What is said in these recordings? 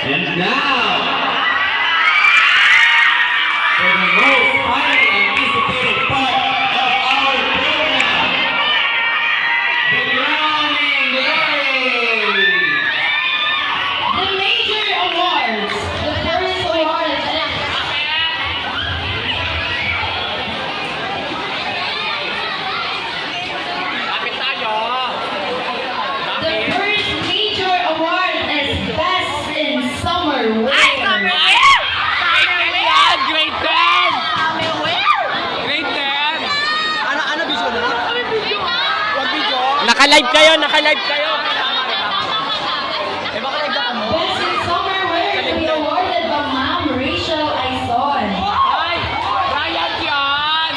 And now, for the most highly anticipated part of our program, the crowning glory. The major awards. The first award is the first major award is Best in Summer Wear. Grade 10! Grade 10! Ano video na? Wag video. Naka-live kayo, naka-live kayo! Eh baka live ako mo? Best in Summer Wear to be awarded by Ma'am Rachel Aizon. Ay! Ryan yan!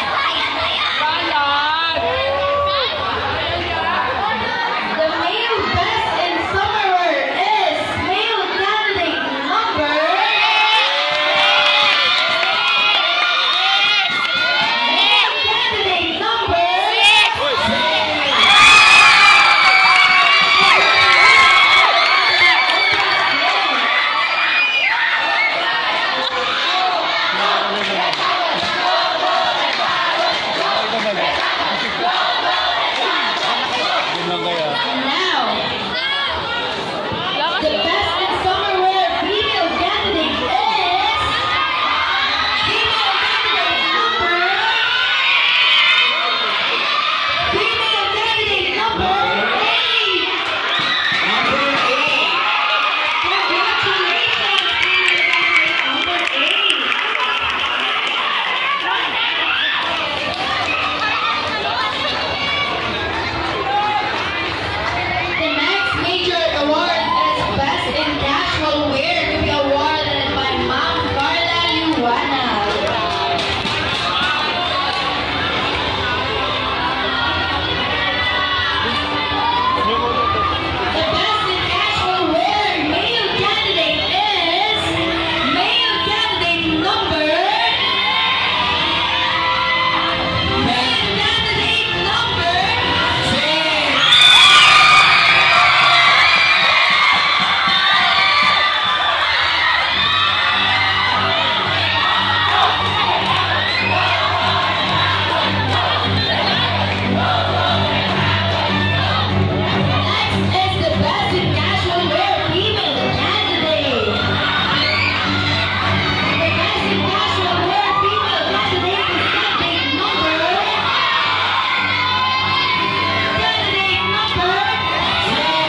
Ryan! The male Best in Summer Wear is male candidate number. Male candidate number. And now, the Best in Summer Wear female candidate is female candidate number. Female candidate number 8. Number 8. Congratulations, female candidate number 8. The next major award is Best in Casual Wear to be awarded by Ma'am Carla Luana. The Best in Casual Wear male candidate is male candidate number. Male candidate number 6. Next is the Best in Casual Wear female candidate. The Best in Casual Wear female candidate is candidate number 6.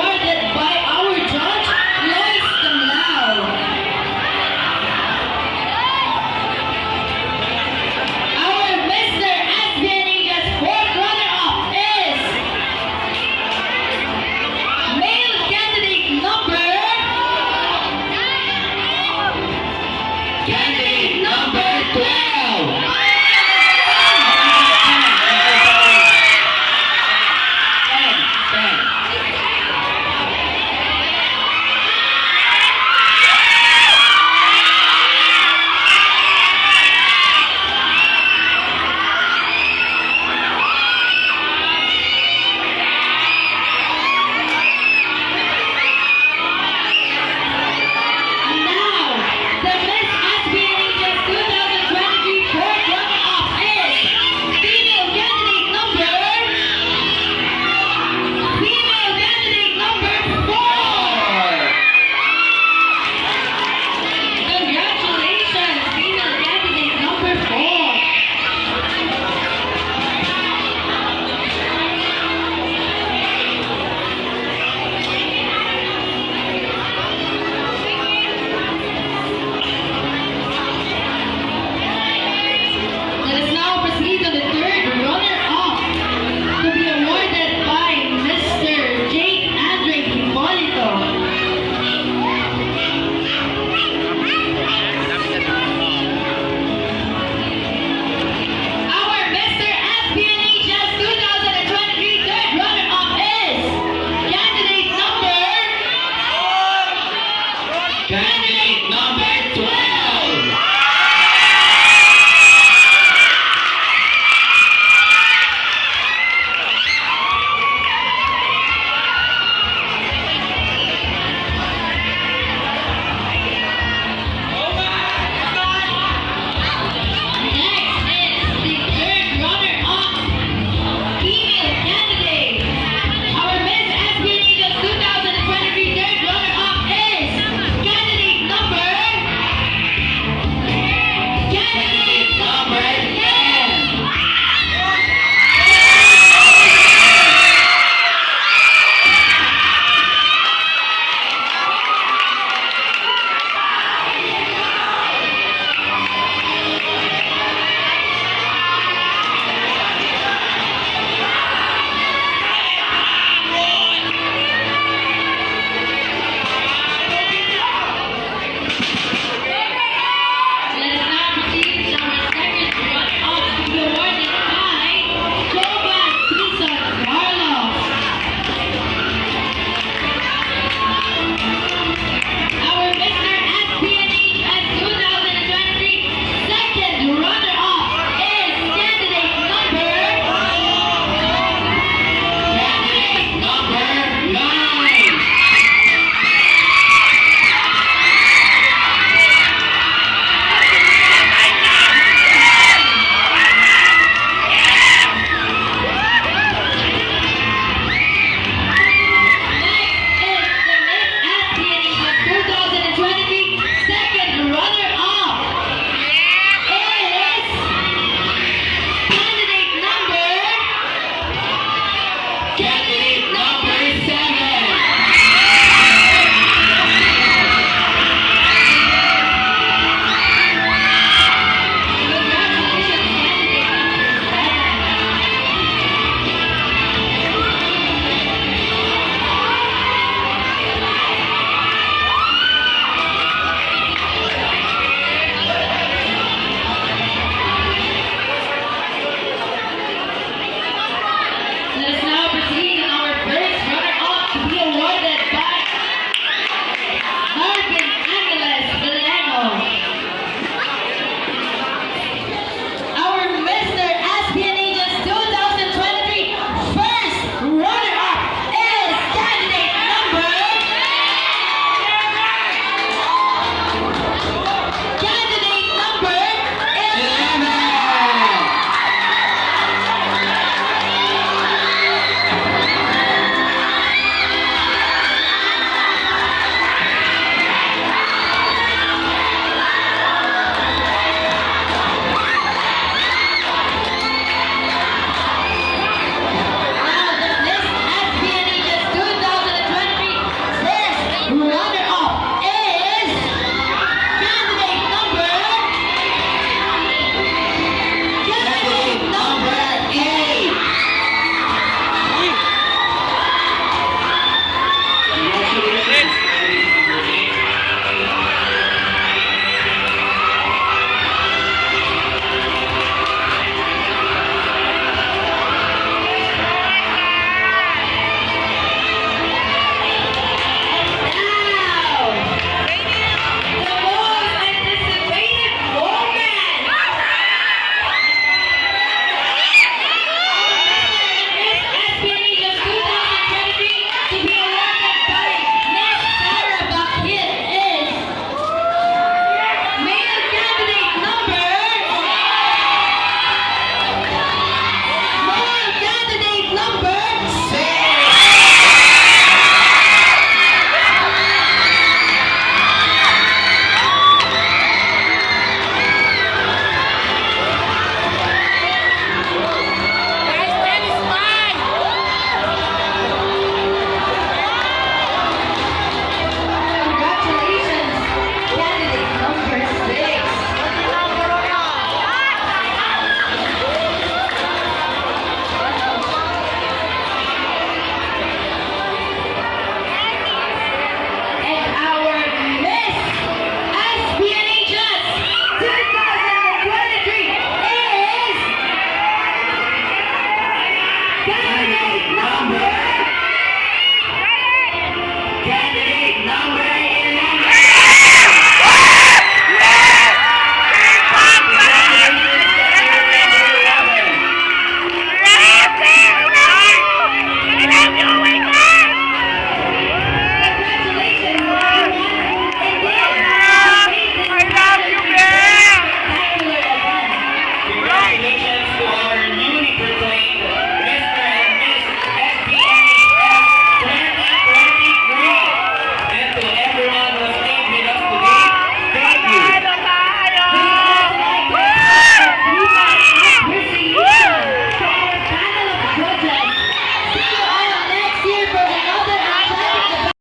awarded by our judge, Lois Tamlao. Our Mr. Espionage fourth runner-up is male candidate number 12. Now, the Miss Espionage 2023 fourth runner-up is female candidate number 4. Congratulations, female candidate number 4. Let us now proceed to the third runner-up to be awarded by Mr. Jake Andre Hipolito. Our Mr. Espionage 2023 third runner-up is candidate number